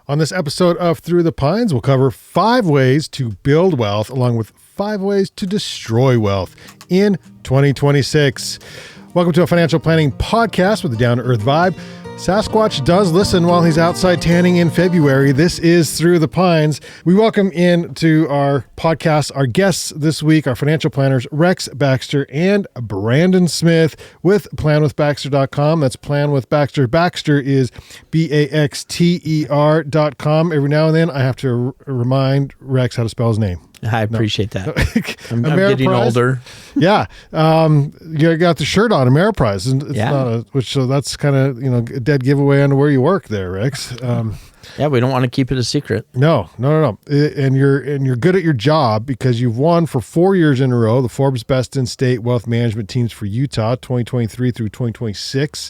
On this episode of Through the Pines, we'll cover 5 ways to build wealth along with 5 ways to destroy wealth in 2026. Welcome to a financial planning podcast with a down-to-earth vibe. Sasquatch does listen while he's outside tanning in February. This is Through the Pines. We welcome into our podcast our guests this week, our financial planners, Rex Baxter and Brandyn Smith with planwithbaxter.com. That's Plan with Baxter. Baxter is BAXTER.com. Every now and then I have to remind Rex how to spell his name. I appreciate that. I'm getting older. Yeah. You got the shirt on, Ameriprise. And it's not so that's kind of, a dead giveaway on where you work there, Rex. Yeah, we don't want to keep it a secret. No. And you're good at your job because you've won for 4 years in a row the Forbes Best in State Wealth Management Teams for Utah 2023 through 2026.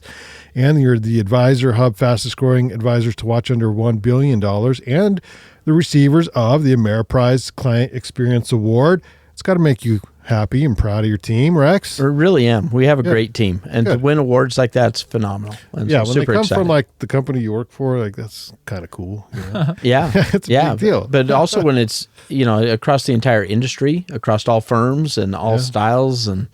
And you're the Advisor Hub fastest growing advisors to watch under $1 billion and the receivers of the Ameriprise Client Experience Award. It's got to make you happy and proud of your team, Rex. I really am. We have a great team, and to win awards like that's phenomenal. And yeah, so when super they come excited. from like the company you work for, that's kind of cool. Yeah, it's a big deal. But also when it's across the entire industry, across all firms and all styles, and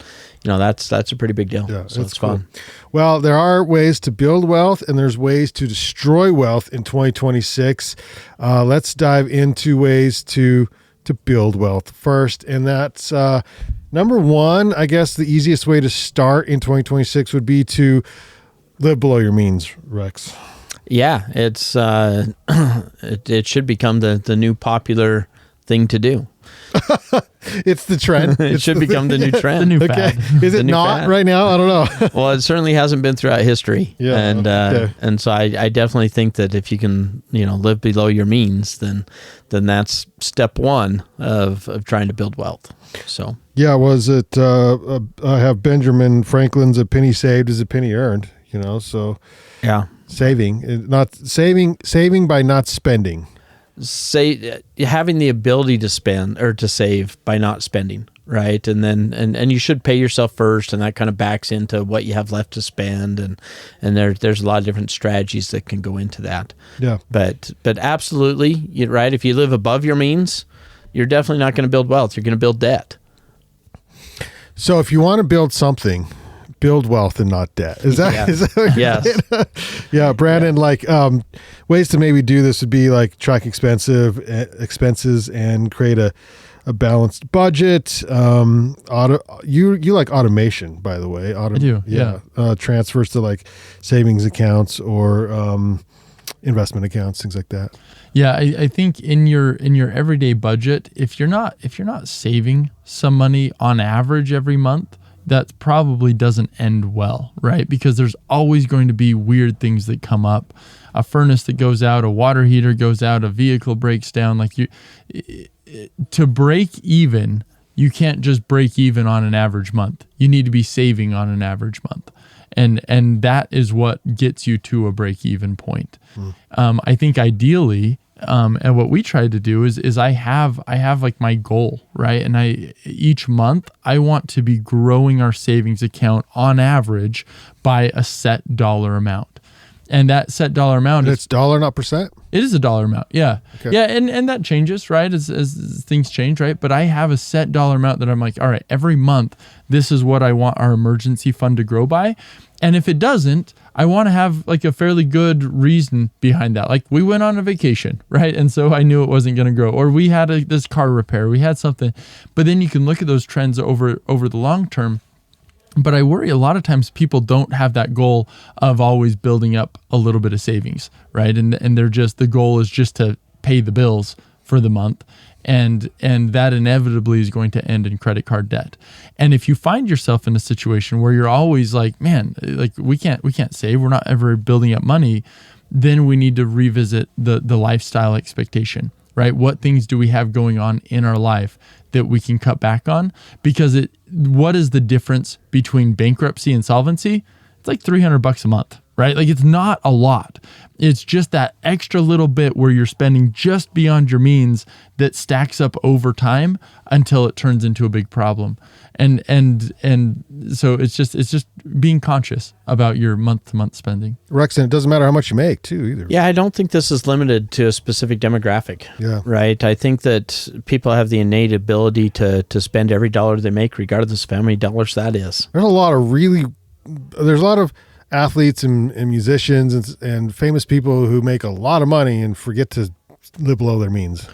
that's a pretty big deal. Yeah, so it's cool. fun. Well, there are ways to build wealth and there's ways to destroy wealth in 2026. Let's dive into ways to build wealth first. And that's number one, I guess the easiest way to start in 2026 would be to live below your means, Rex. Yeah, it's it should become the new popular thing to do. It's the trend. It should become the new trend. The new fad. Is it not fad. right now? I don't know. Well, it certainly hasn't been throughout history. Yeah. And so I definitely think that if you can, live below your means, then that's step one of trying to build wealth. So yeah, was it? I have Benjamin Franklin's "A penny saved is a penny earned." So yeah, saving by not spending. Having the ability to spend or to save by not spending, right? And then and you should pay yourself first, and that kind of backs into what you have left to spend, and there's a lot of different strategies that can go into that. Yeah. But absolutely, you're right. If you live above your means, you're definitely not going to build wealth. You're going to build debt. So if you want to build something, build wealth and not debt. Is that? Yeah. Is that Yes. Yeah, Brandyn. Ways to maybe do this would be like track expenses and create a balanced budget. You like automation, by the way. I do. Yeah. Transfers to like savings accounts or investment accounts, things like that. Yeah, I think in your everyday budget, if you're not saving some money on average every month, that probably doesn't end well, right? Because there's always going to be weird things that come up. A furnace that goes out, a water heater goes out, a vehicle breaks down. To break even, you can't just break even on an average month. You need to be saving on an average month. And that is what gets you to a break even point. I think ideally, and what we try to do is I have like my goal, right? And each month I want to be growing our savings account on average by a set dollar amount. And that set dollar amount it's dollar, not percent? It is a dollar amount. Yeah. Okay. Yeah. And that changes, right? As things change, right? But I have a set dollar amount that I'm like, all right, every month, this is what I want our emergency fund to grow by. And if it doesn't, I want to have like a fairly good reason behind that. Like we went on a vacation, right? And so I knew it wasn't going to grow. Or we had this car repair, we had something. But then you can look at those trends over the long term. But I worry a lot of times people don't have that goal of always building up a little bit of savings, right? And they're the goal is just to pay the bills for the month. And that inevitably is going to end in credit card debt. And if you find yourself in a situation where you're always like, man, like we can't save, we're not ever building up money, then we need to revisit the lifestyle expectation, right? What things do we have going on in our life that we can cut back on? Because what is the difference between bankruptcy and solvency? It's like $300 a month, right? Like it's not a lot. It's just that extra little bit where you're spending just beyond your means that stacks up over time until it turns into a big problem. And so it's just being conscious about your month-to-month spending. Rex, and it doesn't matter how much you make too either. Yeah, I don't think this is limited to a specific demographic. Yeah. Right. I think that people have the innate ability to spend every dollar they make, regardless of how many dollars that is. There's a lot of athletes and musicians and famous people who make a lot of money and forget to live below their means.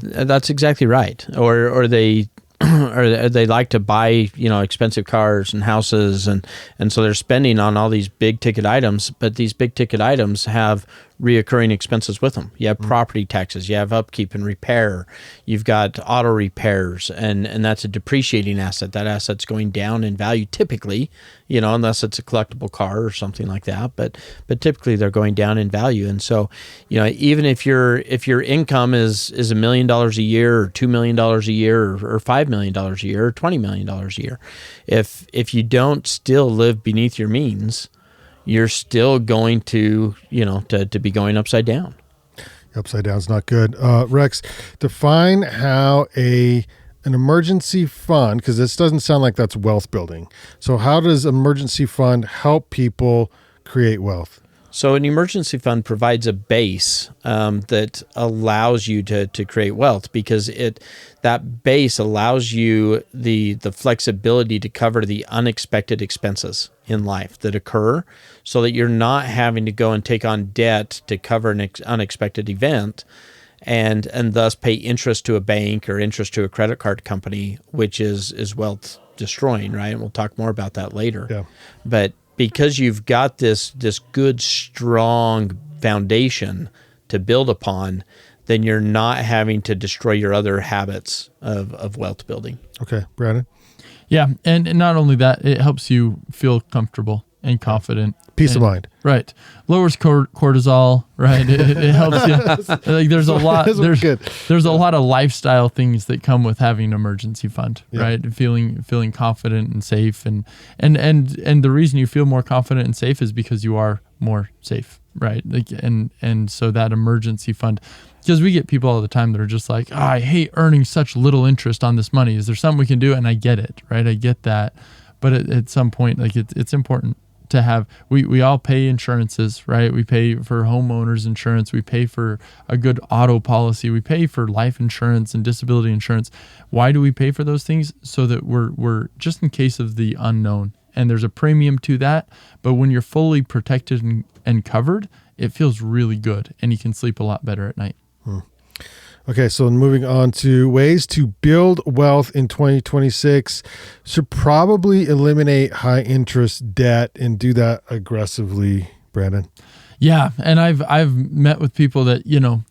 That's exactly right. Or they or they like to buy, expensive cars and houses, and so they're spending on all these big ticket items, but these big ticket items have reoccurring expenses with them. You have property taxes, you have upkeep and repair, you've got auto repairs, and that's a depreciating asset. That asset's going down in value typically, unless it's a collectible car or something like that, but typically they're going down in value. And so, even if your income is $1 million a year or $2 million a year or $5 million a year or $20 million a year, if you don't still live beneath your means, you're still going to be going upside down. Upside down is not good. Rex, define how an emergency fund, because this doesn't sound like that's wealth building. So how does emergency fund help people create wealth? So an emergency fund provides a base that allows you to create wealth, because that base allows you the flexibility to cover the unexpected expenses in life that occur, so that you're not having to go and take on debt to cover an unexpected event and thus pay interest to a bank or interest to a credit card company, which is wealth destroying, right? And we'll talk more about that later. Yeah. But because you've got this good, strong foundation to build upon, then you're not having to destroy your other habits of wealth building. Okay, Brandon? Yeah, and not only that, it helps you feel comfortable and confident. Peace of mind. Right. Lowers cortisol, right? It helps you. Like there's a lot there's a lot of lifestyle things that come with having an emergency fund, right? Feeling confident and safe, and the reason you feel more confident and safe is because you are more safe, right? Like and so that emergency fund, because we get people all the time that are just like, I hate earning such little interest on this money. Is there something we can do? And I get it, right? I get that. But at some point, like it's important to have, we all pay insurances, right? We pay for homeowners insurance. We pay for a good auto policy. We pay for life insurance and disability insurance. Why do we pay for those things? So that we're just in case of the unknown. And there's a premium to that. But when you're fully protected and covered, it feels really good, and you can sleep a lot better at night. Okay, so moving on to ways to build wealth in 2026. Should probably eliminate high interest debt and do that aggressively, Brandon. Yeah, and I've met with people that,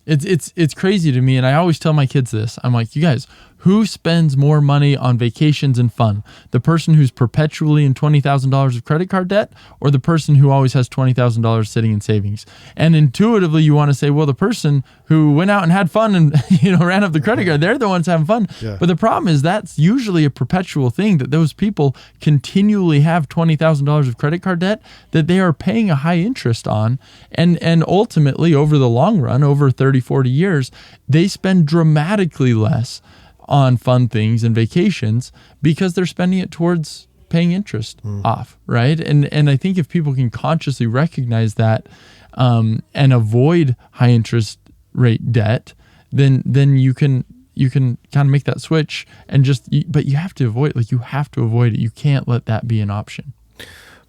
it's crazy to me, and I always tell my kids this. I'm like, you guys, who spends more money on vacations and fun? The person who's perpetually in $20,000 of credit card debt, or the person who always has $20,000 sitting in savings? And intuitively, you want to say, well, the person who went out and had fun and ran up the credit card, they're the ones having fun. Yeah. But the problem is that's usually a perpetual thing, that those people continually have $20,000 of credit card debt that they are paying a high interest on. And ultimately, over the long run, over 30, 40 years, they spend dramatically less on fun things and vacations because they're spending it towards paying interest off, right? And I think if people can consciously recognize that and avoid high interest rate debt, then you can kind of make that switch and but you have to avoid it. You can't let that be an option.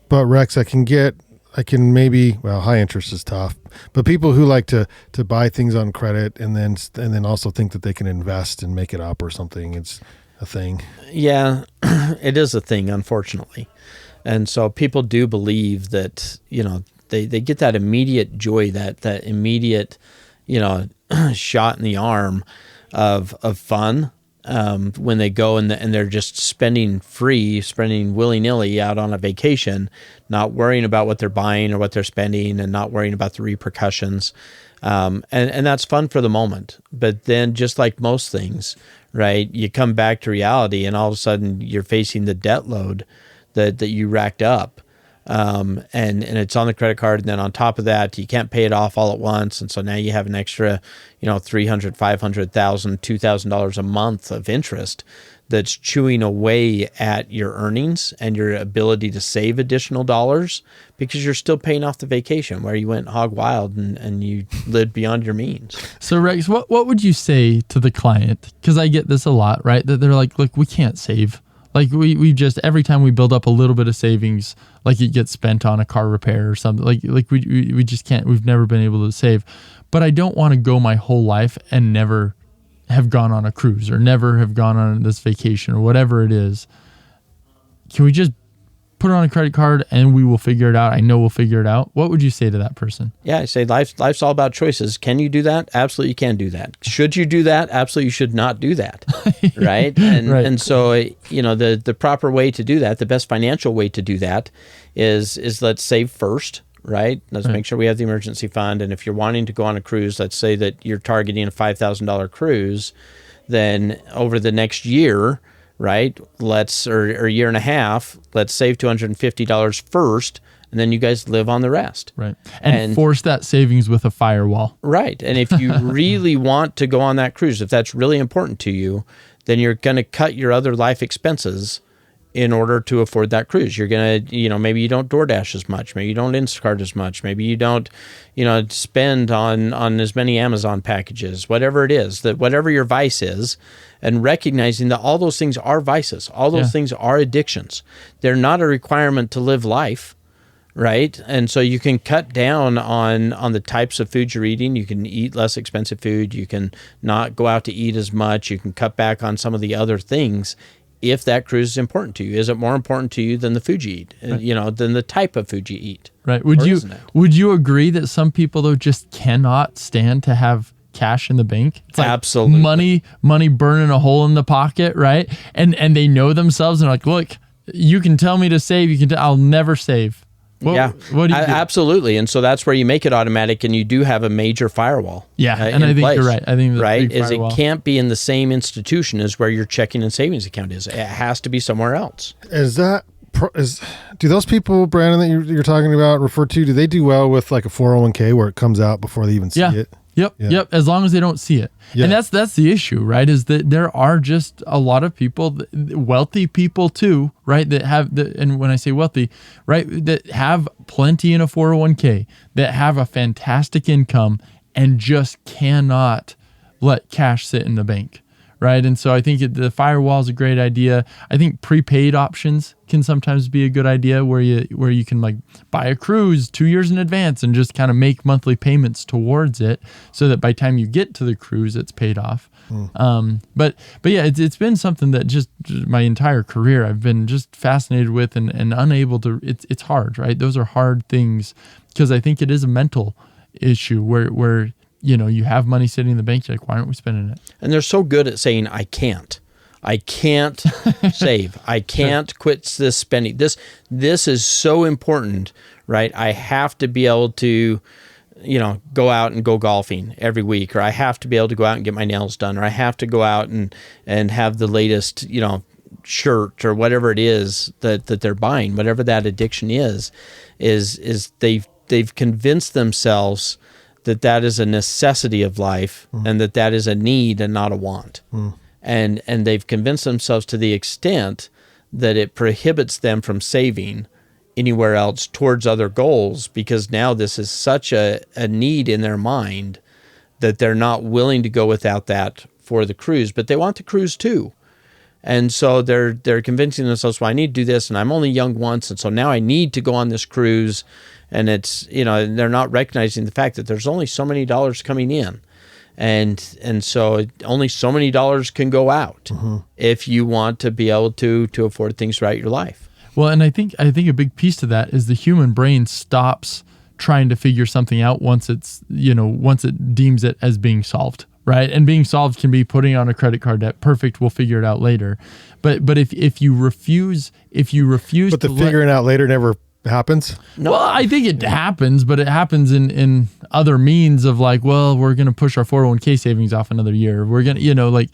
But Rex, high interest is tough, but people who like to buy things on credit and then also think that they can invest and make it up or something, it's a thing. Yeah, it is a thing, unfortunately. And so people do believe that, they get that immediate joy, that immediate, shot in the arm of fun when they go and they're just spending willy-nilly out on a vacation, not worrying about what they're buying or what they're spending, and not worrying about the repercussions. And that's fun for the moment. But then, just like most things, right, you come back to reality and all of a sudden you're facing the debt load that you racked up. and it's on the credit card. And then on top of that, you can't pay it off all at once. And so now you have an extra, $300,000, $500,000, $2,000 a month of interest that's chewing away at your earnings and your ability to save additional dollars because you're still paying off the vacation where you went hog wild and you lived beyond your means. So Rex, what would you say to the client? Because I get this a lot, right? That they're like, look, we can't save. Like we just, every time we build up a little bit of savings, like it gets spent on a car repair or something. Like we just can't, we've never been able to save. But I don't want to go my whole life and never have gone on a cruise or never have gone on this vacation or whatever it is. Can we just put it on a credit card and we will figure it out? I know we'll figure it out. What would you say to that person? Yeah, I say life's all about choices. Can you do that? Absolutely, you can do that. Should you do that? Absolutely, you should not do that. Right? And so, the proper way to do that, the best financial way to do that is let's save first. Right? Let's make sure we have the emergency fund. And if you're wanting to go on a cruise, let's say that you're targeting a $5,000 cruise, then over the next year, right? Or year and a half, let's save $250 first, and then you guys live on the rest. Right. And force that savings with a firewall. Right. And if you really want to go on that cruise, if that's really important to you, then you're going to cut your other life expenses in order to afford that cruise. You're going to, maybe you don't DoorDash as much. Maybe you don't Instacart as much. Maybe you don't, spend on as many Amazon packages, whatever it is, that whatever your vice is, and recognizing that all those things are vices. All those things are addictions. They're not a requirement to live life, right? And so you can cut down on the types of food you're eating. You can eat less expensive food. You can not go out to eat as much. You can cut back on some of the other things if that cruise is important to you. Is it more important to you than the food you eat, right, than the type of food you eat? Right. Would you agree that some people, though, just cannot stand to have cash in the bank? It's like absolutely money burning a hole in the pocket, right? And they know themselves and are like, look, you can tell me to save. I'll never save. What do you do? Absolutely. And so that's where you make it automatic, and you do have a major firewall. Yeah, and I think place, you're right. I think right is it can't be in the same institution as where your checking and savings account is. It has to be somewhere else. Do those people, Brandon, that you're talking about, refer to? Do they do well with like a 401k where it comes out before they even see it? Yep. As long as they don't see it. Yeah. And that's the issue, right? Is that there are just a lot of people, wealthy people too, right? That have and when I say wealthy, right, that have plenty in a 401k, that have a fantastic income and just cannot let cash sit in the bank. Right. And so I think the firewall is a great idea. I think prepaid options can sometimes be a good idea where you can like buy a cruise 2 years in advance and just kind of make monthly payments towards it so that by the time you get to the cruise, it's paid off. But yeah, it's been something that just my entire career I've been just fascinated with and unable to, it's hard, right? Those are hard things because I think it is a mental issue where you have money sitting in the bank. You're like, why aren't we spending it? And they're so good at saying, I can't save. I can't quit this spending. This is so important, right? I have to be able to, go out and go golfing every week, or I have to be able to go out and get my nails done, or I have to go out and have the latest, shirt or whatever it is that they're buying, whatever that addiction is they've convinced themselves that is a necessity of life and that is a need and not a want. And they've convinced themselves to the extent that it prohibits them from saving anywhere else towards other goals, because now this is such a need in their mind that they're not willing to go without that for the cruise, but they want the cruise too. And so they're convincing themselves, well, I need to do this, and I'm only young once, and so now I need to go on this cruise. And it's, they're not recognizing the fact that there's only so many dollars coming in. And so only so many dollars can go out if you want to be able to afford things throughout your life. Well, and I think a big piece to that is the human brain stops trying to figure something out once once it deems it as being solved. Right. And being solved can be putting on a credit card debt. Perfect. We'll figure it out later. But if you refuse, but the figuring out later never happens? No. Well, I think it happens, but it happens in other means of like, well, we're going to push our 401k savings off another year. We're going to,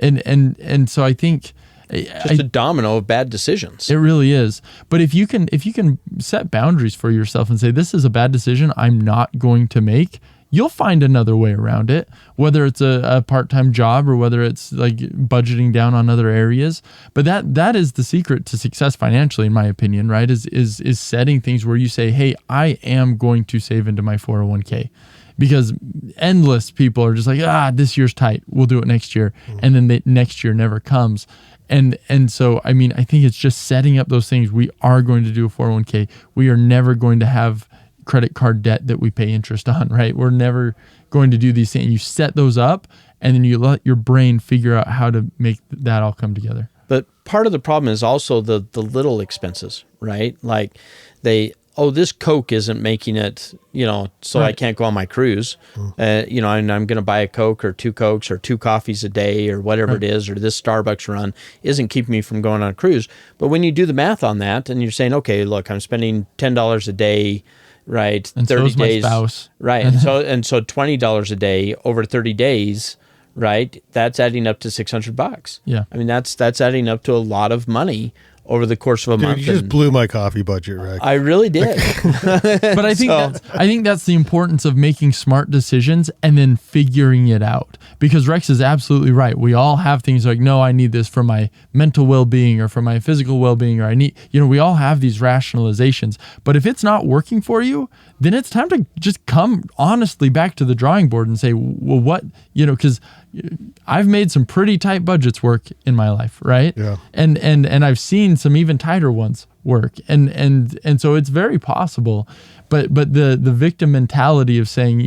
and so I think Just a domino of bad decisions. It really is. But if you can set boundaries for yourself and say, this is a bad decision I'm not going to make, you'll find another way around it, whether it's a part-time job or whether it's like budgeting down on other areas. But that is the secret to success financially, in my opinion, right? Is setting things where you say, hey, I am going to save into my 401k. Because endless people are just like, this year's tight, we'll do it next year. And then the next year never comes. And so, I mean, I think it's just setting up those things. We are going to do a 401k. We are never going to have credit card debt that we pay interest on, right? We're never going to do these things. You set those up and then you let your brain figure out how to make that all come together. But part of the problem is also the little expenses, right? Like this Coke isn't making it, so I can't go on my cruise, and I'm going to buy a Coke or 2 Cokes or 2 coffees a day or whatever it is, or this Starbucks run isn't keeping me from going on a cruise. But when you do the math on that and you're saying, okay, look, I'm spending $10 a day, right? And 30 so is days, my spouse. Right. and so $20 a day over 30 days, right? That's adding up to $600. Yeah. I mean, that's adding up to a lot of money over the course of a month. You just blew my coffee budget, Rex. I really did. But I think that's the importance of making smart decisions and then figuring it out. Because Rex is absolutely right. We all have things like, no, I need this for my mental well-being or for my physical well-being, or I need, we all have these rationalizations. But if it's not working for you, then it's time to just come honestly back to the drawing board and say, well, what, because I've made some pretty tight budgets work in my life, right? Yeah. And I've seen some even tighter ones work. And so it's very possible. But the victim mentality of saying,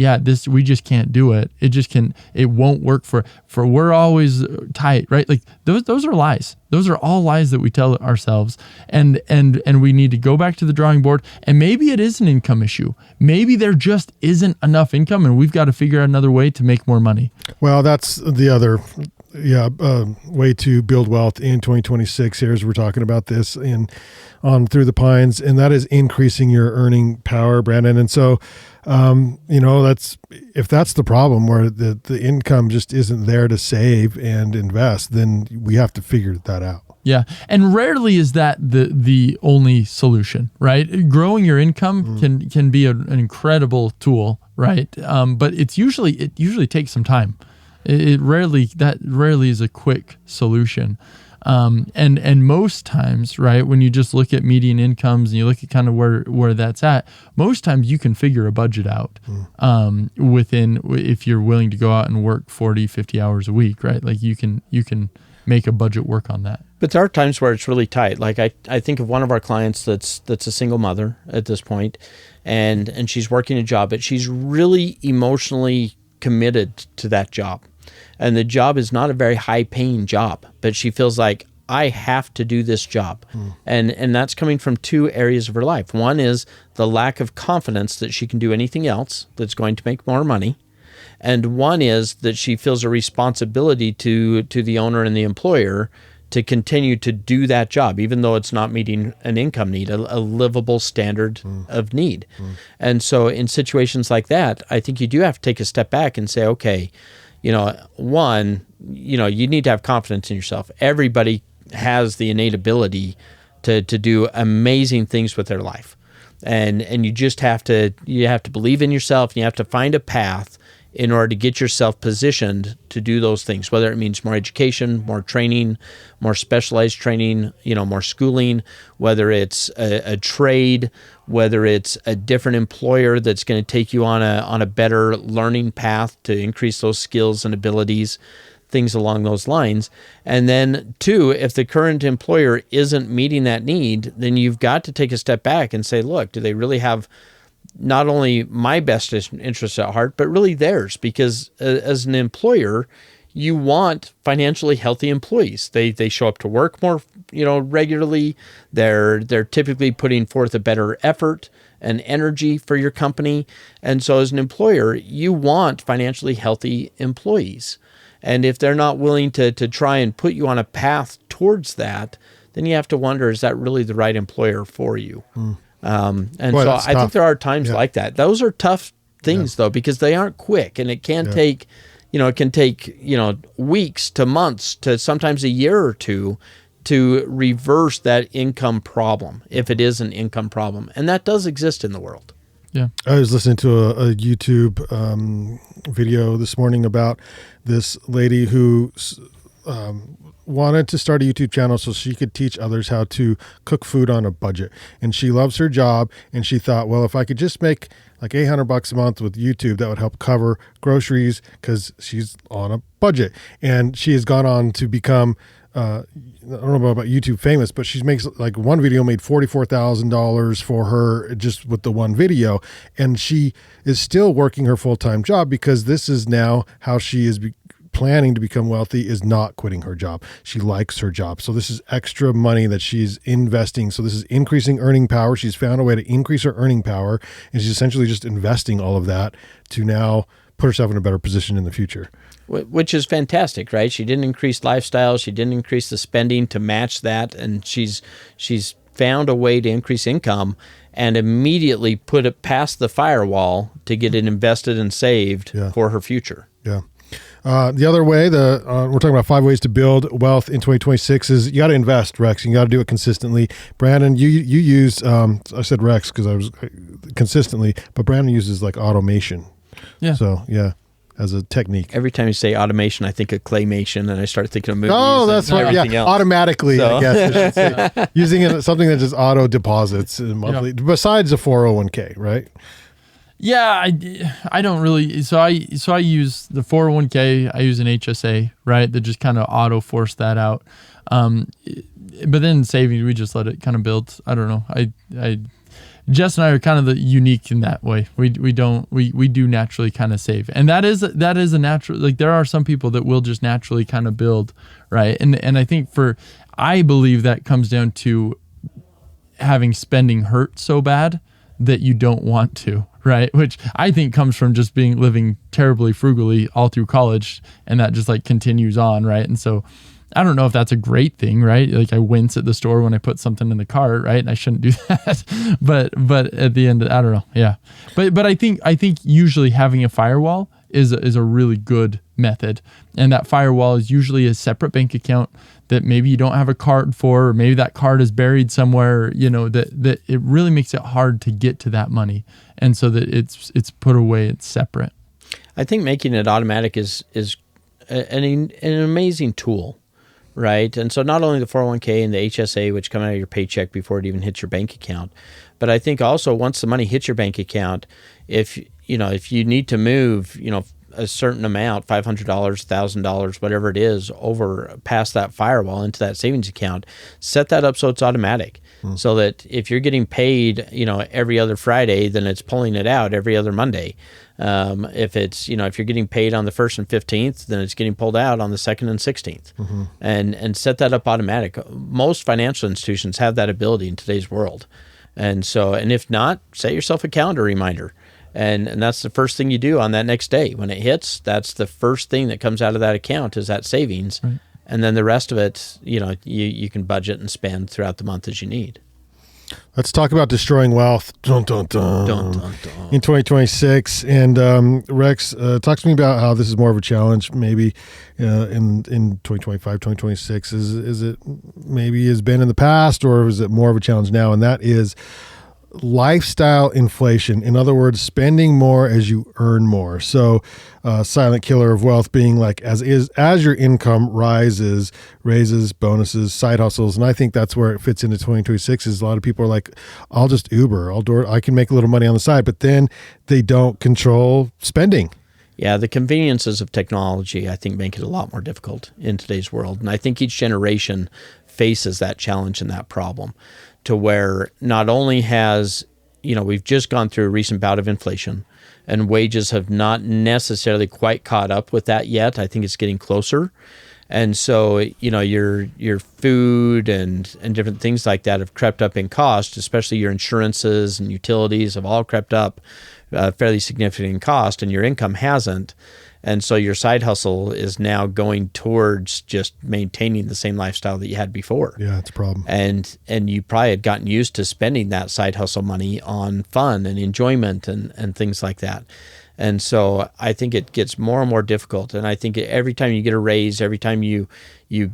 we just can't do it. It won't work for we're always tight, right? Like those are lies. Those are all lies that we tell ourselves. And we need to go back to the drawing board. And maybe it is an income issue. Maybe there just isn't enough income and we've got to figure out another way to make more money. Well, that's the other way to build wealth in 2026 here, as we're talking about this on Through the Pines, and that is increasing your earning power, Brandon. And so, if that's the problem, where the income just isn't there to save and invest, then we have to figure that out. Yeah. And rarely is that the only solution, right? Growing your income can be an incredible tool, right? But it usually takes some time. It rarely is a quick solution. And most times, right, when you just look at median incomes and you look at kind of where that's at, most times you can figure a budget out if you're willing to go out and work 40, 50 hours a week, right? Like you can make a budget work on that. But there are times where it's really tight. Like I think of one of our clients that's a single mother at this point, and she's working a job, but she's really emotionally committed to that job. And the job is not a very high paying job, but she feels like I have to do this job. And that's coming from 2 areas of her life. One is the lack of confidence that she can do anything else that's going to make more money. And one is that she feels a responsibility to the owner and the employer to continue to do that job, even though it's not meeting an income need, a livable standard of need. And so in situations like that, I think you do have to take a step back and say, okay, one, you need to have confidence in yourself. Everybody has the innate ability to do amazing things with their life. And you just have to believe in yourself, and you have to find a path in order to get yourself positioned to do those things, whether it means more education, more training, more specialized training, more schooling, whether it's a trade, whether it's a different employer that's going to take you on a better learning path to increase those skills and abilities, things along those lines. And then 2, if the current employer isn't meeting that need, then you've got to take a step back and say, look, do they really have not only my best interests at heart, but really theirs? Because as an employer, you want financially healthy employees. They show up to work more, regularly. They're typically putting forth a better effort and energy for your company. And so as an employer, you want financially healthy employees. And if they're not willing to try and put you on a path towards that, then you have to wonder, is that really the right employer for you? And Boy, so I tough. think there are times like that. Those are tough things though, because they aren't quick, and it can take, it can take, weeks to months to sometimes a year or 2 to reverse that income problem, if it is an income problem. And that does exist in the world. Yeah. I was listening to a YouTube video this morning about this lady who wanted to start a YouTube channel so she could teach others how to cook food on a budget. And she loves her job. And she thought, well, if I could just make like $800 a month with YouTube, that would help cover groceries because she's on a budget. And she has gone on to become, I don't know about YouTube famous, but she makes like one video made $44,000 for her just with the one video. And she is still working her full-time job because this is now how she is planning to become wealthy, is not quitting her job. She likes her job. So this is extra money that she's investing. So this is increasing earning power. She's found a way to increase her earning power, and she's essentially just investing all of that to now put herself in a better position in the future. Which is fantastic, right? She didn't increase lifestyle. She didn't increase the spending to match that. And she's found a way to increase income and immediately put it past the firewall to get it invested and saved for her future. Yeah. The other way, we're talking about 5 ways to build wealth in 2026 is you got to invest, Rex. You got to do it consistently. Brandyn, you use, I said Rex because I was consistently, but Brandyn uses like automation. Yeah. So yeah, as a technique. Every time you say automation, I think of claymation and I start thinking of movies. Oh, that's right. Yeah. Else. Automatically, so. I guess I should say. Using something that just auto deposits monthly, besides a 401k, right? Yeah, I don't really. So I use the 401k. I use an HSA, right? That just kind of auto force that out. But then savings, we just let it kind of build. I don't know. Jess and I are kind of the unique in that way. We do naturally kind of save, and that is a natural. Like there are some people that will just naturally kind of build, right? And I think I believe that comes down to having spending hurt so bad that you don't want to. Right, which I think comes from just living terribly frugally all through college, and that just like continues on, right? And so, I don't know if that's a great thing, right? Like I wince at the store when I put something in the cart, right? And I shouldn't do that, but at the end, I don't know, yeah. But I think usually having a firewall is a really good method, and that firewall is usually a separate bank account that maybe you don't have a card for, or maybe that card is buried somewhere, that it really makes it hard to get to that money. And so that it's put away, it's separate. I think making it automatic is an amazing tool, right? And so not only the 401k and the HSA, which come out of your paycheck before it even hits your bank account, but I think also once the money hits your bank account, if you need to move, a certain amount, $500, $1,000, whatever it is, over past that firewall into that savings account, set that up so it's automatic. So that if you're getting paid, every other Friday, then it's pulling it out every other Monday. If it's, if you're getting paid on the 1st and 15th, then it's getting pulled out on the 2nd and 16th. Mm-hmm. And set that up automatic. Most financial institutions have that ability in today's world. And if not, set yourself a calendar reminder. And that's the first thing you do on that next day. When it hits, that's the first thing that comes out of that account is that savings. Right. And then the rest of it, you can budget and spend throughout the month as you need. Let's talk about destroying wealth in 2026. And Rex, talk to me about how this is more of a challenge maybe in 2025, 2026. Is it maybe has been in the past, or is it more of a challenge now? And that is lifestyle inflation. In other words, spending more as you earn more. So silent killer of wealth being like as your income raises bonuses, side hustles. And I think that's where it fits into 2026 is a lot of people are like, I'll just Uber, I can make a little money on the side, but then they don't control spending. Yeah, the conveniences of technology, I think, make it a lot more difficult in today's world. And I think each generation faces that challenge and that problem, to where not only has, we've just gone through a recent bout of inflation and wages have not necessarily quite caught up with that yet. I think it's getting closer. And so, your food and different things like that have crept up in cost, especially your insurances and utilities have all crept up fairly significant in cost, and your income hasn't. And so your side hustle is now going towards just maintaining the same lifestyle that you had before. Yeah, it's a problem. And you probably had gotten used to spending that side hustle money on fun and enjoyment and things like that. And so I think it gets more and more difficult. And I think every time you get a raise, every time you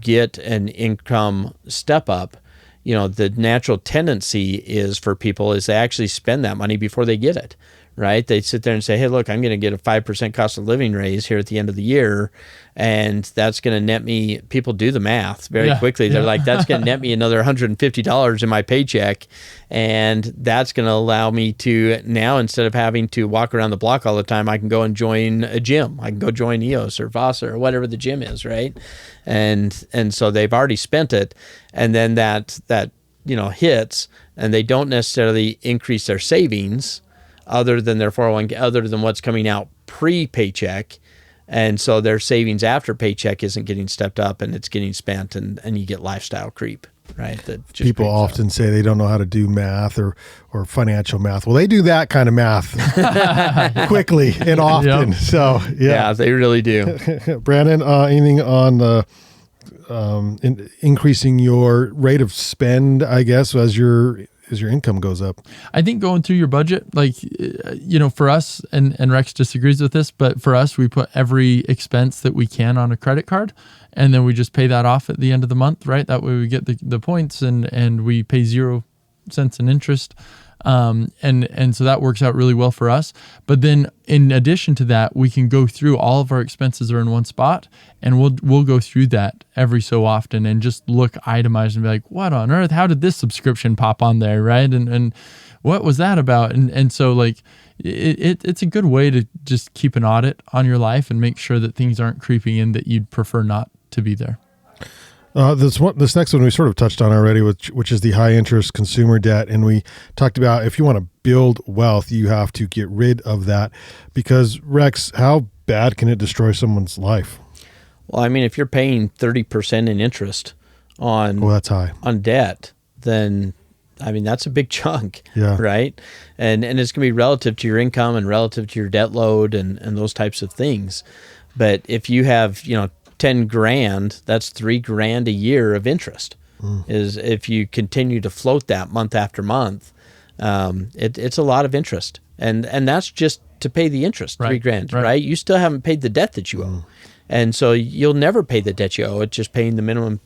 get an income step up, the natural tendency is for people is they actually spend that money before they get it, right? They sit there and say, hey, look, I'm going to get a 5% cost of living raise here at the end of the year. And that's going to net me, people do the math very quickly. They're like, that's going to net me another $150 in my paycheck. And that's going to allow me to now, instead of having to walk around the block all the time, I can go and join a gym. I can go join EOS or Vasa or whatever the gym is, right? And so they've already spent it. And then that hits, and they don't necessarily increase their savings other than their 401k, other than what's coming out pre-paycheck. And so their savings after paycheck isn't getting stepped up, and it's getting spent, and you get lifestyle creep, right? That just people often say they don't know how to do math or financial math. Well, they do that kind of math quickly and often. Yep. So yeah, they really do. Brandon, anything on the increasing your rate of spend, I guess, as your income goes up? I think going through your budget, like, for us, and Rex disagrees with this, but for us, we put every expense that we can on a credit card, and then we just pay that off at the end of the month, right? That way we get the points, and we pay 0 cents in interest. And so that works out really well for us. But then in addition to that, we can go through all of our expenses are in one spot, and we'll go through that every so often and just look itemized and be like, what on earth? How did this subscription pop on there? Right. And what was that about? And so like, it's a good way to just keep an audit on your life and make sure that things aren't creeping in that you'd prefer not to be there. This next one we sort of touched on already, which is the high interest consumer debt. And we talked about if you want to build wealth, you have to get rid of that, because Rex, how bad can it destroy someone's life? Well, I mean, if you're paying 30% in interest on that's high on debt, then I mean, that's a big chunk, yeah. Right? And it's going to be relative to your income and relative to your debt load and those types of things. But if you have, $10,000, that's $3,000 a year of interest. Is if you continue to float that month after month, it's a lot of interest, and that's just to pay the interest, right. $3,000, right? You still haven't paid the debt that you owe, and so you'll never pay the debt you owe. It's just paying the minimum,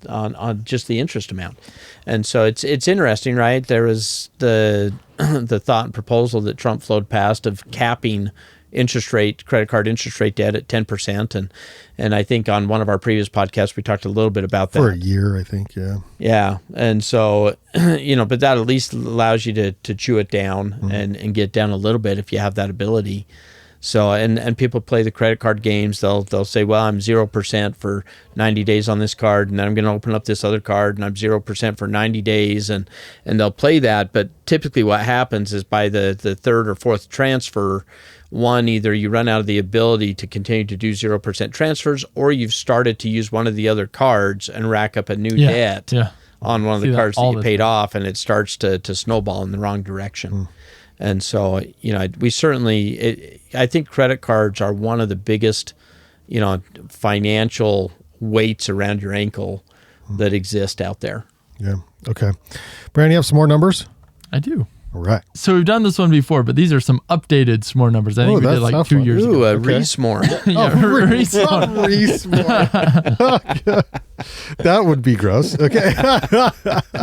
on just the interest amount, and so it's interesting, right? There was the thought and proposal that Trump floated past of capping credit card interest rate debt at 10%. And I think on one of our previous podcasts, we talked a little bit about that. For a year, I think, yeah. Yeah. And so, but that at least allows you to chew it down and get down a little bit if you have that ability. So, and people play the credit card games. They'll say, well, I'm 0% for 90 days on this card, and then I'm going to open up this other card, and I'm 0% for 90 days, and they'll play that. But typically what happens is by the third or fourth transfer, one, either you run out of the ability to continue to do 0% transfers, or you've started to use one of the other cards and rack up a new debt on one of the cards that you paid off, and it starts to snowball in the wrong direction. And so, we certainly, I think credit cards are one of the biggest, financial weights around your ankle that exist out there. Yeah. Okay. Brandon, you have some more numbers? I do. All right. So we've done this one before, but these are some updated SMORE numbers. I think we did like 2 years ago. Ooh, Reese-more. Reese-more. That would be gross. Okay.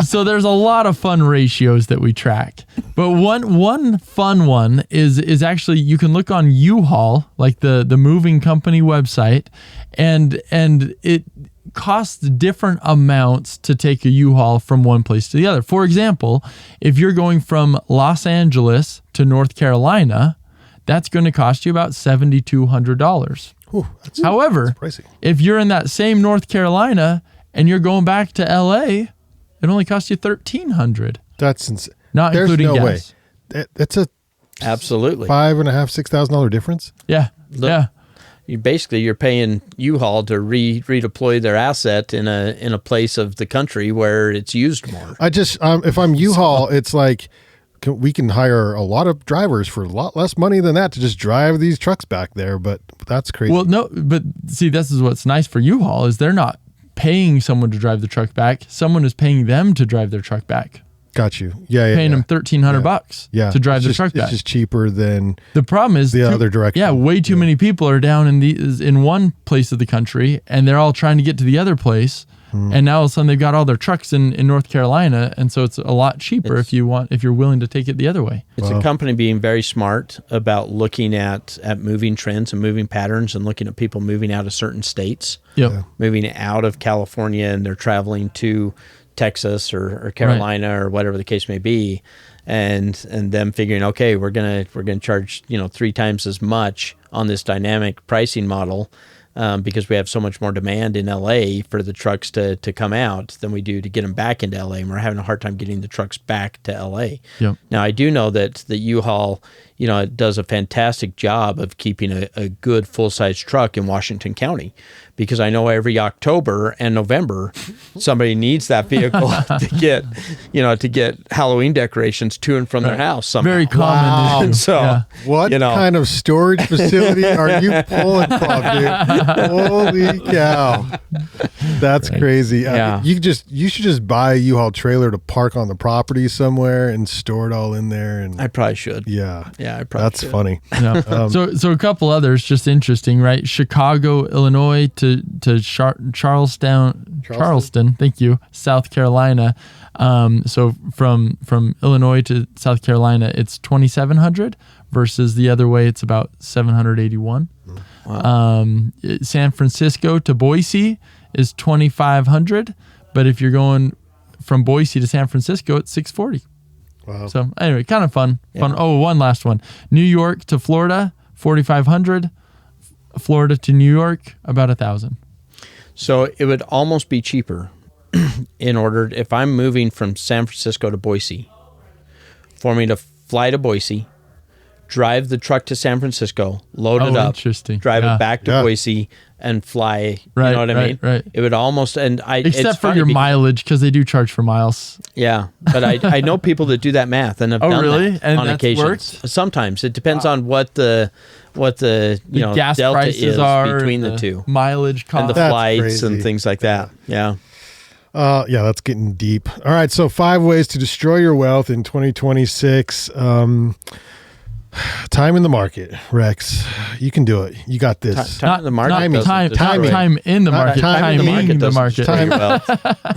So there's a lot of fun ratios that we track. But one fun one is actually, you can look on U-Haul, like the moving company website, and it costs different amounts to take a U-Haul from one place to the other. For example, if you're going from Los Angeles to North Carolina, that's going to cost you about $7,200. However, if you're in that same North Carolina and you're going back to LA, it only costs you $1,300. That's insane. Not There's including no gas. way. That's a absolutely $5,500-$6,000 difference. Yeah. Yeah. You're paying U-Haul to redeploy their asset in a place of the country where it's used more. I just if I'm U-Haul, it's like we can hire a lot of drivers for a lot less money than that to just drive these trucks back there. But that's crazy. Well, no, but see, this is what's nice for U-Haul is they're not paying someone to drive the truck back. Someone is paying them to drive their truck back. Got you. Yeah. Paying them $1,300 to drive the truck back. It's just cheaper than the problem is the other direction. Yeah, way too many people are down in one place of the country, and they're all trying to get to the other place. And now all of a sudden they've got all their trucks in North Carolina, and so it's a lot cheaper if you're willing to take it the other way. It's a company being very smart about looking at moving trends and moving patterns, and looking at people moving out of certain states, moving out of California, and they're traveling to Texas or Carolina or whatever the case may be, and them figuring, okay, we're gonna charge 3 times as much on this dynamic pricing model. Because we have so much more demand in LA for the trucks to come out than we do to get them back into LA. And we're having a hard time getting the trucks back to LA. Yep. Now, I do know that the U-Haul, it does a fantastic job of keeping a good full-size truck in Washington County, because I know every October and November somebody needs that vehicle to get Halloween decorations to and from their house somehow. Very common. Wow. And so, what kind of storage facility are you pulling from, dude? Holy cow. That's crazy. Yeah. You should just buy a U-Haul trailer to park on the property somewhere and store it all in there. And I probably should. Yeah. Yeah, I probably That's should. funny. Yeah. So a couple others just interesting, right? Chicago, Illinois to Charleston. Thank you. South Carolina. So from Illinois to South Carolina, it's 2,700 versus the other way, it's about 781. Wow. San Francisco to Boise is 2,500, but if you're going from Boise to San Francisco, it's 640. Wow. So anyway, kind of fun. Yeah. Oh, one last one. New York to Florida, 4,500. Florida to New York, about 1,000. So it would almost be cheaper if I'm moving from San Francisco to Boise, for me to fly to Boise, drive the truck to San Francisco, load it up, drive it back to Boise, and fly. Right, you know what I mean? Right. It would almost, except for your mileage, because they do charge for miles. Yeah, but I know people that do that math and have done really? that And on that's occasions. worked? Sometimes it depends on what the gas delta prices is are between the two, mileage cost, and the That's flights crazy. and things like that. Yeah. That's getting deep. All right, so 5 ways to destroy your wealth in 2026. Time in the market, Rex. You can do it. You got this. Time in the market. Time in the market. Timing the market.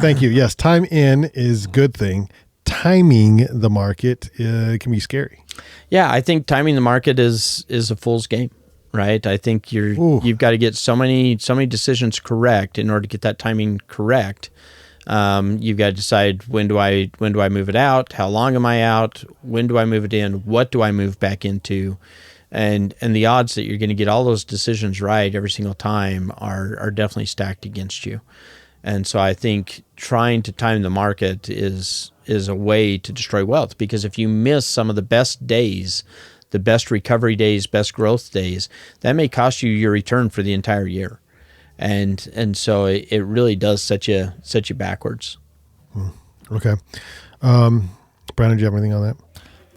Thank you. Yes, time in is a good thing. Timing the market can be scary. Yeah, I think timing the market is a fool's game, right? I think you've got to get so many decisions correct in order to get that timing correct. You've got to decide when do I move it out? How long am I out? When do I move it in? What do I move back into? And the odds that you're going to get all those decisions right every single time are definitely stacked against you. And so I think trying to time the market is a way to destroy wealth, because if you miss some of the best days, the best recovery days, best growth days, that may cost you your return for the entire year. And so it really does set you backwards. Okay. Brandon, do you have anything on that?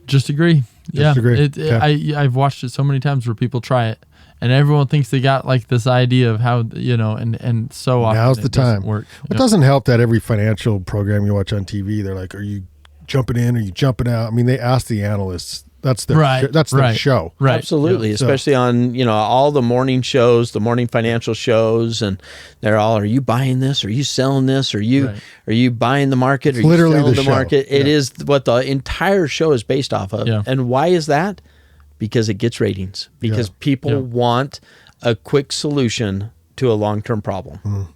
Just agree. Agree. I've watched it so many times where people try it, and everyone thinks they got like this idea of how, and so often now's the time. Work. It doesn't help that every financial program you watch on TV, they're like, are you jumping in? Are you jumping out? I mean, they ask the analysts. That's their their show. Right. Absolutely. Yeah. Especially on, all the morning shows, the morning financial shows, and they're all, are you buying this? Are you selling this? Are you buying the market? Are you literally selling the show. market? It is what the entire show is based off of. Yeah. And why is that? Because it gets ratings. Because people want a quick solution to a long-term problem.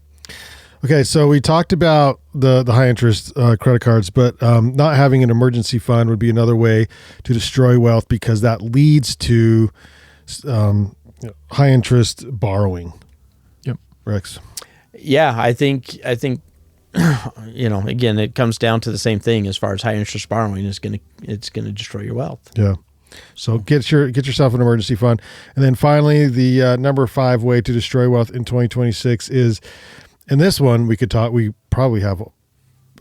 Okay, so we talked about the high interest credit cards, but not having an emergency fund would be another way to destroy wealth, because that leads to high interest borrowing. Yep. Rex. Yeah, I think again, it comes down to the same thing as far as high interest borrowing it's going to destroy your wealth. Yeah. So get yourself an emergency fund. And then finally, the number 5 way to destroy wealth in 2026 is, and this one we probably have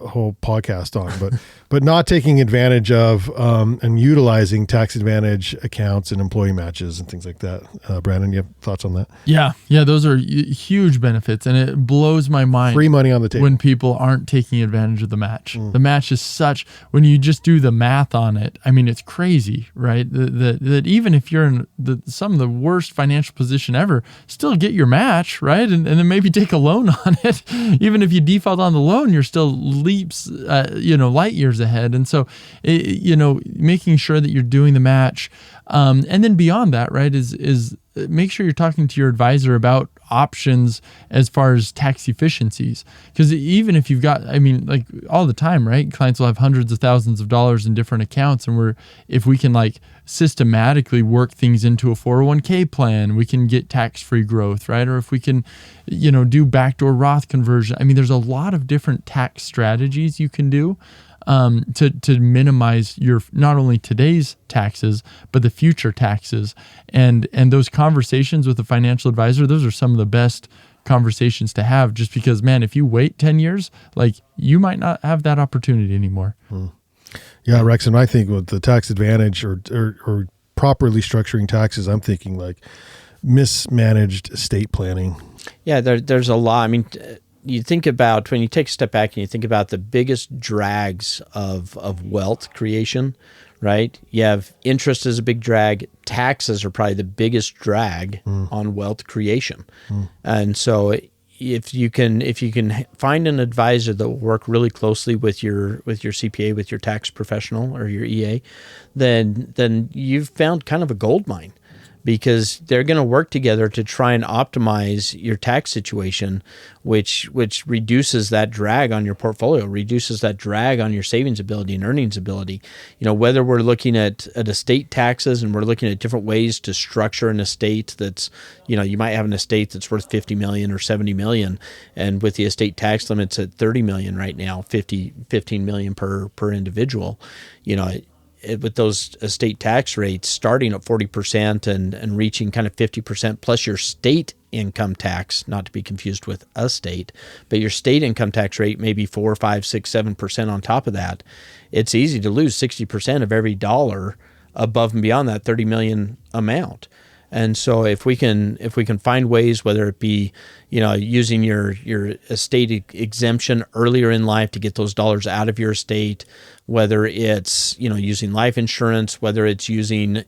whole podcast on, but not taking advantage of and utilizing tax advantage accounts and employee matches and things like that. Brandyn, you have thoughts on that? Yeah, those are huge benefits, and it blows my mind. Free money on the table when people aren't taking advantage of the match. The match is such, when you just do the math on it, I mean, it's crazy, right? That even if you're in some of the worst financial position ever, still get your match, right? And then maybe take a loan on it. Even if you default on the loan, you're still leaps, light years ahead. And so, making sure that you're doing the match. And then beyond that, right, is make sure you're talking to your advisor about options as far as tax efficiencies. Because even if you've got, like all the time, right, clients will have hundreds of thousands of dollars in different accounts. And if we can like systematically work things into a 401k plan, we can get tax-free growth, right? Or if we can, do backdoor Roth conversion. I mean, there's a lot of different tax strategies you can do to minimize your not only today's taxes but the future taxes, and those conversations with a financial advisor, those are some of the best conversations to have, just because, man, if you wait 10 years, like, you might not have that opportunity anymore. Yeah, Rex, and I think with the tax advantage or properly structuring taxes, I'm thinking like mismanaged estate planning. Yeah, there's a lot. I mean, you think about, when you take a step back and you think about the biggest drags of wealth creation, right? You have interest as a big drag. Taxes are probably the biggest drag on wealth creation. And so if you can find an advisor that will work really closely with your CPA, with your tax professional or your EA, then you've found kind of a gold mine, because they're going to work together to try and optimize your tax situation, which reduces that drag on your portfolio, reduces that drag on your savings ability and earnings ability. Whether we're looking at estate taxes and we're looking at different ways to structure an estate that's, you might have an estate that's worth $50 million or $70 million, and with the estate tax limits at $30 million right now, $15 million per individual, with those estate tax rates starting at 40% and reaching kind of 50% plus your state income tax, not to be confused with a state, but your state income tax rate may be 4, 5, 6, 7% on top of that. It's easy to lose 60% of every dollar above and beyond that 30 million amount. And so if we can find ways, whether it be, using your estate exemption earlier in life to get those dollars out of your estate, whether it's, using life insurance, whether it's using,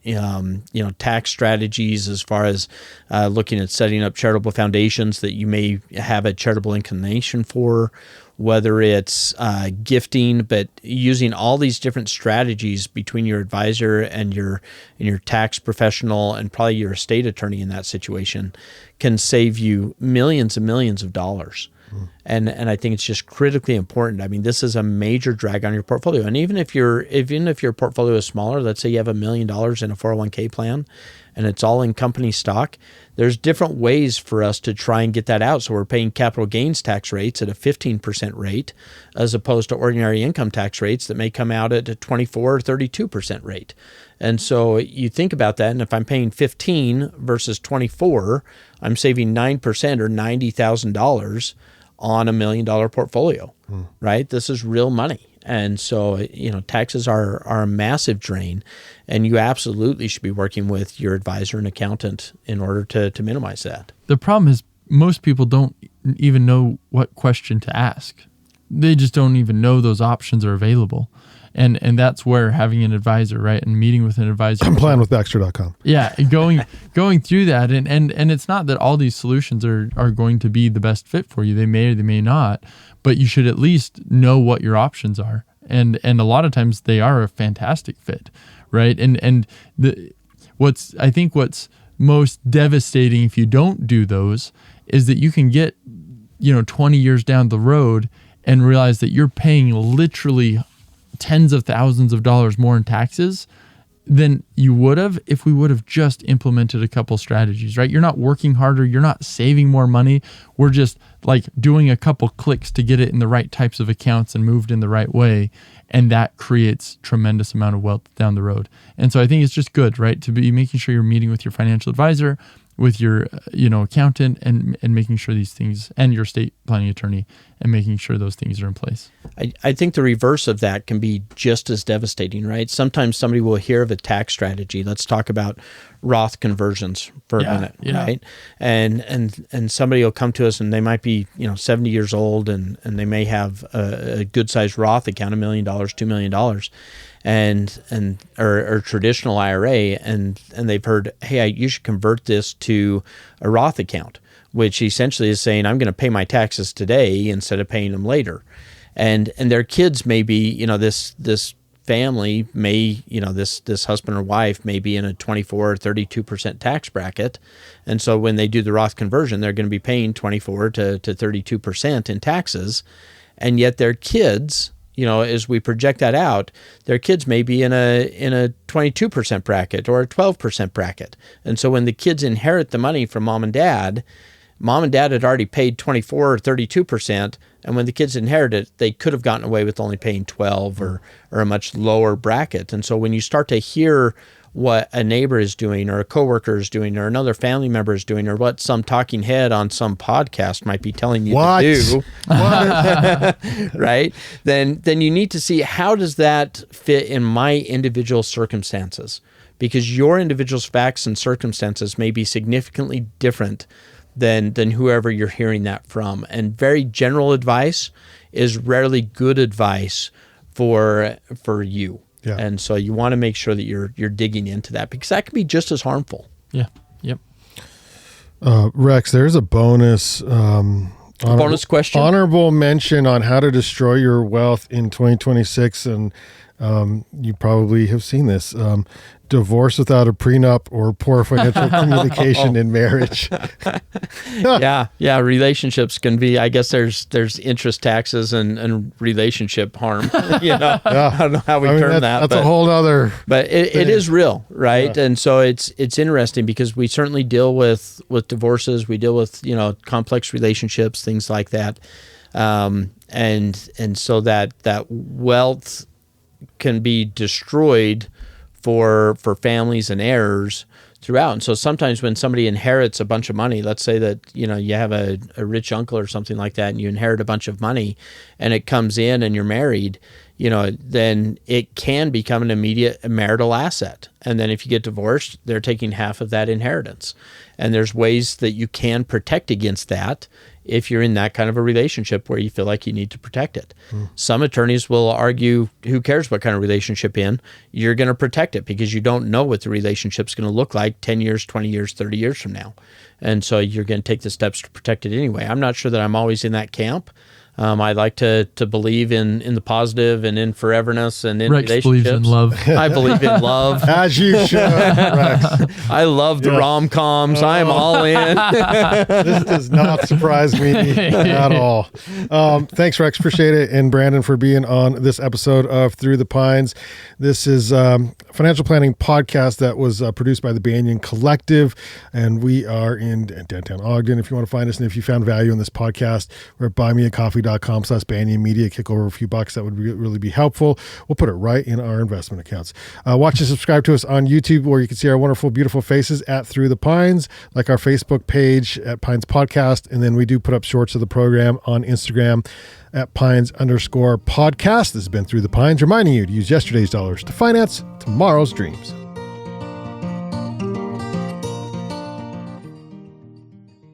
tax strategies as far as looking at setting up charitable foundations that you may have a charitable inclination for, whether it's gifting, but using all these different strategies between your advisor and your tax professional and probably your estate attorney in that situation can save you millions and millions of dollars. And I think it's just critically important. I mean, this is a major drag on your portfolio. And even if your portfolio is smaller, let's say you have $1 million in a 401k plan and it's all in company stock, there's different ways for us to try and get that out. So we're paying capital gains tax rates at a 15% rate as opposed to ordinary income tax rates that may come out at a 24 or 32% rate. And so you think about that, and if I'm paying 15 versus 24, I'm saving 9% or $90,000 on $1 million portfolio, right? This is real money. And so, taxes are a massive drain, and you absolutely should be working with your advisor and accountant in order to minimize that. The problem is most people don't even know what question to ask. They just don't even know those options are available. And that's where having an advisor, right, and meeting with an advisor. Planwithbaxter.com. Yeah, going through that, and it's not that all these solutions are going to be the best fit for you. They may or they may not, but you should at least know what your options are. And a lot of times they are a fantastic fit, right? And what's most devastating if you don't do those is that you can get 20 years down the road and realize that you're paying literally tens of thousands of dollars more in taxes than you would have if we would have just implemented a couple strategies, right? You're not working harder. You're not saving more money. We're just like doing a couple clicks to get it in the right types of accounts and moved in the right way. And that creates tremendous amount of wealth down the road. And so I think it's just good, right, to be making sure you're meeting with your financial advisor with your accountant and making sure these things, and your estate planning attorney, and making sure those things are in place. I think the reverse of that can be just as devastating, right? Sometimes somebody will hear of a tax strategy. Let's talk about Roth conversions for a minute, right? And somebody will come to us, and they might be 70 years old, and they may have a good sized Roth account, $1 million, $2 million, or traditional IRA, and they've heard, hey, you should convert this to a Roth account, which essentially is saying I'm going to pay my taxes today instead of paying them later. And their kids may be, this family may, this husband or wife may be in a 24 or 32% tax bracket. And so when they do the Roth conversion, they're going to be paying 24 to 32% in taxes. And yet their kids, as we project that out, their kids may be in a 22% bracket or a 12% bracket. And so when the kids inherit the money from mom and dad had already paid 24 or 32%, and when the kids inherited it, they could have gotten away with only paying 12 or a much lower bracket. And so when you start to hear what a neighbor is doing, or a coworker is doing, or another family member is doing, or what some talking head on some podcast might be telling you to do, right? Then you need to see, how does that fit in my individual circumstances? Because your individual facts and circumstances may be significantly different than whoever you're hearing that from. And very general advice is rarely good advice for you. Yeah. And so you want to make sure that you're digging into that, because that can be just as harmful. Yeah. Yep. Rex, there's a bonus bonus question. Honorable mention on how to destroy your wealth in 2026, and you probably have seen this. Divorce without a prenup, or poor financial communication in marriage. Yeah. Relationships can be, I guess there's interest taxes and relationship harm. I don't know how we term that. That's a whole other. But it is real, right? Yeah. And so it's interesting, because we certainly deal with divorces. We deal with complex relationships, things like that, and so that wealth can be destroyed for families and heirs throughout. And so sometimes when somebody inherits a bunch of money, let's say that you have a rich uncle or something like that, and you inherit a bunch of money, and it comes in and you're married, then it can become an immediate marital asset. And then if you get divorced, they're taking half of that inheritance. And there's ways that you can protect against that if you're in that kind of a relationship where you feel like you need to protect it. Some attorneys will argue, who cares what kind of relationship you're going to protect it, because you don't know what the relationship's going to look like 10 years, 20 years, 30 years from now. And so you're going to take the steps to protect it anyway. I'm not sure that I'm always in that camp. I like to believe in the positive and in foreverness and in Rex relationships. Believes in love. I believe in love. As you should, Rex. I love the rom-coms. I am all in. This does not surprise me at all. Thanks, Rex. Appreciate it. And Brandon, for being on this episode of Through the Pines. This is a financial planning podcast that was produced by the Banyan Collective, and we are in downtown Ogden. If you want to find us, and if you found value in this podcast, we're at buymeacoffee.com/Banyan Media. Kick over a few bucks. That would really be helpful. We'll put it right in our investment accounts. Watch and subscribe to us on YouTube, where you can see our wonderful, beautiful faces at Through the Pines, like our Facebook page at Pines Podcast. And then we do put up shorts of the program on Instagram at Pines_podcast. This has been Through the Pines, reminding you to use yesterday's dollars to finance tomorrow's dreams.